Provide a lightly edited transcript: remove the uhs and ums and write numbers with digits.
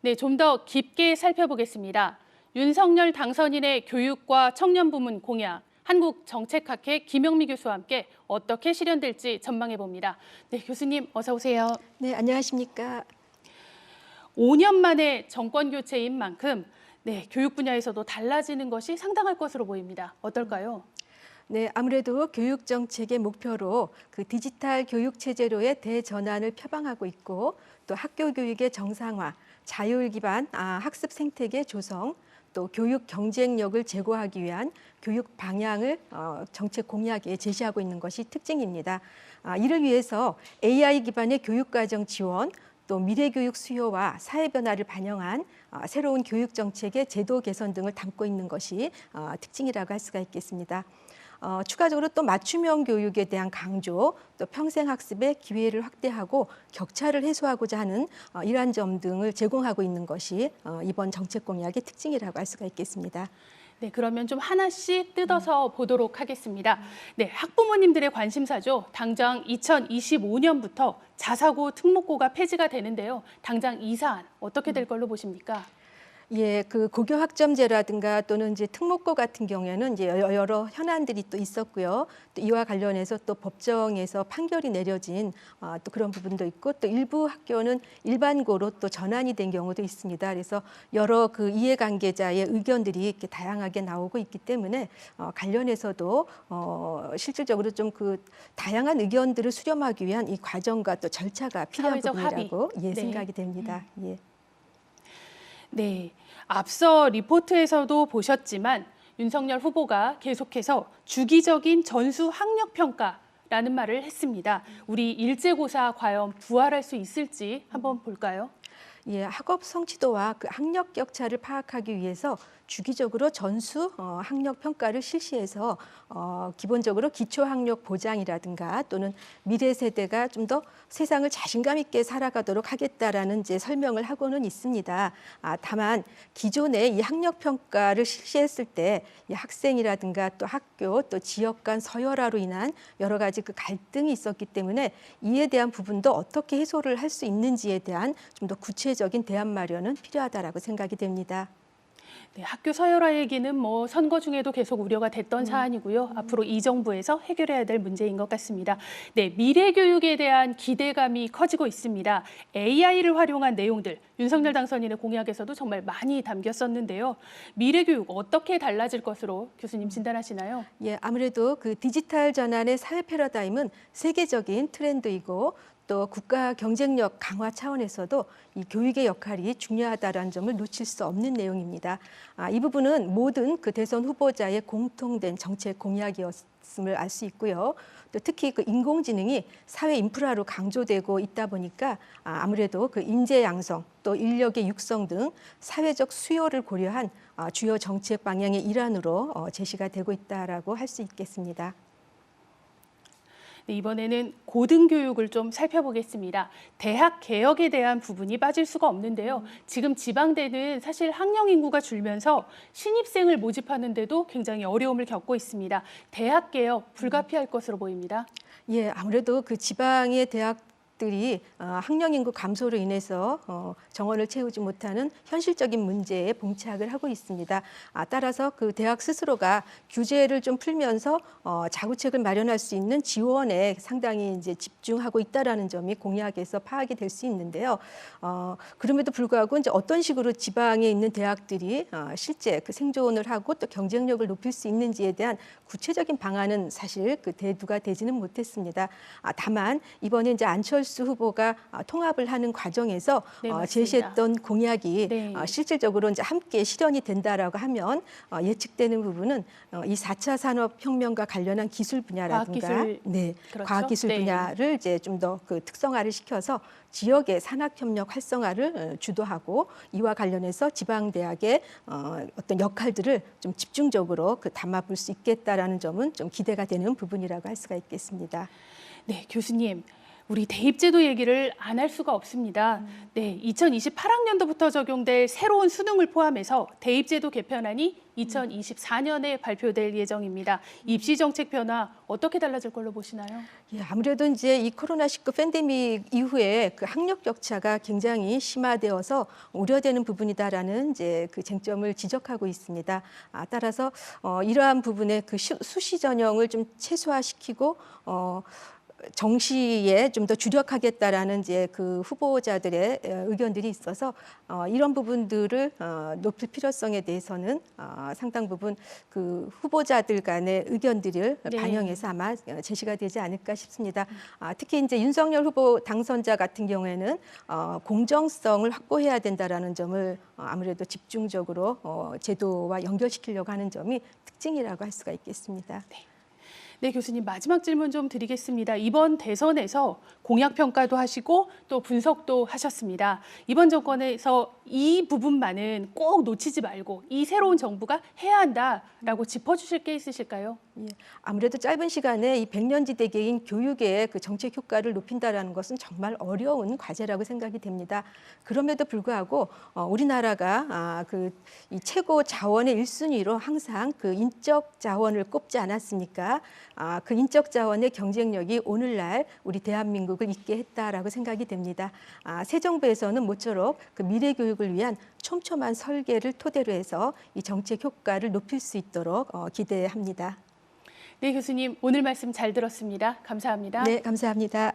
네, 좀 더 깊게 살펴보겠습니다. 윤석열 당선인의 교육과 청년 부문 공약, 한국정책학회 김영미 교수와 함께 어떻게 실현될지 전망해 봅니다. 네, 교수님 어서 오세요. 네, 안녕하십니까. 5년 만에 정권 교체인 만큼 교육 분야에서도 달라지는 것이 상당할 것으로 보입니다. 어떨까요? 네, 아무래도 교육 정책의 목표로 그 디지털 교육 체제로의 대전환을 표방하고 있고, 또 학교 교육의 정상화, 자율 기반 학습 생태계 조성, 또 교육 경쟁력을 제고하기 위한 교육 방향을 정책 공약에 제시하고 있는 것이 특징입니다. 이를 위해서 AI 기반의 교육과정 지원, 또 미래교육 수요와 사회 변화를 반영한 새로운 교육 정책의 제도 개선 등을 담고 있는 것이 특징이라고 할 수가 있겠습니다. 추가적으로 또 맞춤형 교육에 대한 강조, 또 평생학습의 기회를 확대하고 격차를 해소하고자 하는 이러한 점 등을 제공하고 있는 것이 이번 정책 공약의 특징이라고 할 수가 있겠습니다. 네, 그러면 좀 하나씩 뜯어서 보도록 하겠습니다. 네, 학부모님들의 관심사죠. 당장 2025년부터 자사고 특목고가 폐지가 되는데요. 당장 이 사안 어떻게 될 걸로 보십니까? 예, 그 고교 학점제라든가 또는 이제 특목고 같은 경우에는 이제 여러 현안들이 또 있었고요. 또 이와 관련해서 또 법정에서 판결이 내려진 또 그런 부분도 있고, 또 일부 학교는 일반고로 또 전환이 된 경우도 있습니다. 그래서 여러 그 이해관계자의 의견들이 이렇게 다양하게 나오고 있기 때문에 관련해서도 실질적으로 좀 그 다양한 의견들을 수렴하기 위한 이 과정과 또 절차가 필요한 사회적 부분이라고 합의. 생각이 됩니다. 예. 네, 앞서 리포트에서도 보셨지만 윤석열 후보가 계속해서 주기적인 전수 학력 평가라는 말을 했습니다. 우리 일제고사 과연 부활할 수 있을지 한번 볼까요? 예, 학업 성취도와 그 학력 격차를 파악하기 위해서 주기적으로 전수 학력 평가를 실시해서 기본적으로 기초 학력 보장이라든가 또는 미래 세대가 좀 더 세상을 자신감 있게 살아가도록 하겠다라는 이제 설명을 하고는 있습니다. 다만 기존에 이 학력 평가를 실시했을 때 이 학생이라든가 또 학교 또 지역 간 서열화로 인한 여러 가지 그 갈등이 있었기 때문에 이에 대한 부분도 어떻게 해소를 할 수 있는지에 대한 좀 더 구체적인 대안 마련은 필요하다라고 생각이 됩니다. 네, 학교 서열화 얘기는 뭐 선거 중에도 계속 우려가 됐던 사안이고요. 앞으로 이 정부에서 해결해야 될 문제인 것 같습니다. 네, 미래 교육에 대한 기대감이 커지고 있습니다. AI를 활용한 내용들, 윤석열 당선인의 공약에서도 정말 많이 담겼었는데요. 미래 교육 어떻게 달라질 것으로 교수님 진단하시나요? 예, 아무래도 그 디지털 전환의 사회 패러다임은 세계적인 트렌드이고, 또 국가 경쟁력 강화 차원에서도 이 교육의 역할이 중요하다는 점을 놓칠 수 없는 내용입니다. 이 부분은 모든 그 대선 후보자의 공통된 정책 공약이었음을 알 수 있고요. 또 특히 그 인공지능이 사회 인프라로 강조되고 있다 보니까 아무래도 그 인재 양성, 또 인력의 육성 등 사회적 수요를 고려한 주요 정책 방향의 일환으로 제시가 되고 있다라고 할 수 있겠습니다. 네, 이번에는 고등교육을 좀 살펴보겠습니다. 대학 개혁에 대한 부분이 빠질 수가 없는데요. 지금 지방대는 사실 학령 인구가 줄면서 신입생을 모집하는데도 굉장히 어려움을 겪고 있습니다. 대학 개혁 불가피할 것으로 보입니다. 예, 아무래도 그 지방의 대학들이 학령 인구 감소로 인해서 정원을 채우지 못하는 현실적인 문제에 봉착을 하고 있습니다. 따라서 그 대학 스스로가 규제를 좀 풀면서 자구책을 마련할 수 있는 지원에 상당히 이제 집중하고 있다라는 점이 공약에서 파악이 될 수 있는데요. 그럼에도 불구하고 이제 어떤 식으로 지방에 있는 대학들이 실제 그 생존을 하고 또 경쟁력을 높일 수 있는지에 대한 구체적인 방안은 사실 그 대두가 되지는 못했습니다. 다만 이번에 이제 안철수 후보가 통합을 하는 과정에서 네, 맞습니다. 제시했던 공약이 네. 실질적으로 이제 함께 실현이 된다라고 하면 예측되는 부분은 이 4차 산업혁명과 관련한 기술 분야라든가 과학기술, 네, 그렇죠. 과학기술 네. 분야를 이제 좀 더 그 특성화를 시켜서 지역의 산학협력 활성화를 주도하고 이와 관련해서 지방대학의 어떤 역할들을 좀 집중적으로 그 담아볼 수 있겠다라는 점은 좀 기대가 되는 부분이라고 할 수가 있겠습니다. 네, 교수님. 우리 대입제도 얘기를 안 할 수가 없습니다. 네, 2028학년도부터 적용될 새로운 수능을 포함해서 대입제도 개편안이 2024년에 발표될 예정입니다. 입시 정책 변화 어떻게 달라질 걸로 보시나요? 예, 아무래도 이제 이 코로나19 팬데믹 이후에 그 학력 격차가 굉장히 심화되어서 우려되는 부분이다라는 이제 그 쟁점을 지적하고 있습니다. 따라서 이러한 부분의 그 수시 전형을 좀 최소화시키고 정시에 좀 더 주력하겠다라는 이제 그 후보자들의 의견들이 있어서 이런 부분들을 높일 필요성에 대해서는 상당 부분 그 후보자들 간의 의견들을 네. 반영해서 아마 제시가 되지 않을까 싶습니다. 특히 이제 윤석열 후보 당선자 같은 경우에는 공정성을 확보해야 된다라는 점을 아무래도 집중적으로 제도와 연결시키려고 하는 점이 특징이라고 할 수가 있겠습니다. 네, 교수님 마지막 질문 좀 드리겠습니다. 이번 대선에서 공약 평가도 하시고 또 분석도 하셨습니다. 이번 정권에서 이 부분만은 꼭 놓치지 말고 이 새로운 정부가 해야 한다라고 짚어주실 게 있으실까요? 예, 아무래도 짧은 시간에 이 백년지대계인 교육의 그 정책 효과를 높인다라는 것은 정말 어려운 과제라고 생각이 됩니다. 그럼에도 불구하고 우리나라가 이 최고 자원의 1순위로 항상 그 인적 자원을 꼽지 않았습니까? 그 인적 자원의 경쟁력이 오늘날 우리 대한민국을 있게 했다라고 생각이 됩니다. 새 정부에서는 모쪼록 그 미래 교육을 위한 촘촘한 설계를 토대로 해서 이 정책 효과를 높일 수 있도록 기대합니다. 네, 교수님 오늘 말씀 잘 들었습니다. 감사합니다. 네, 감사합니다.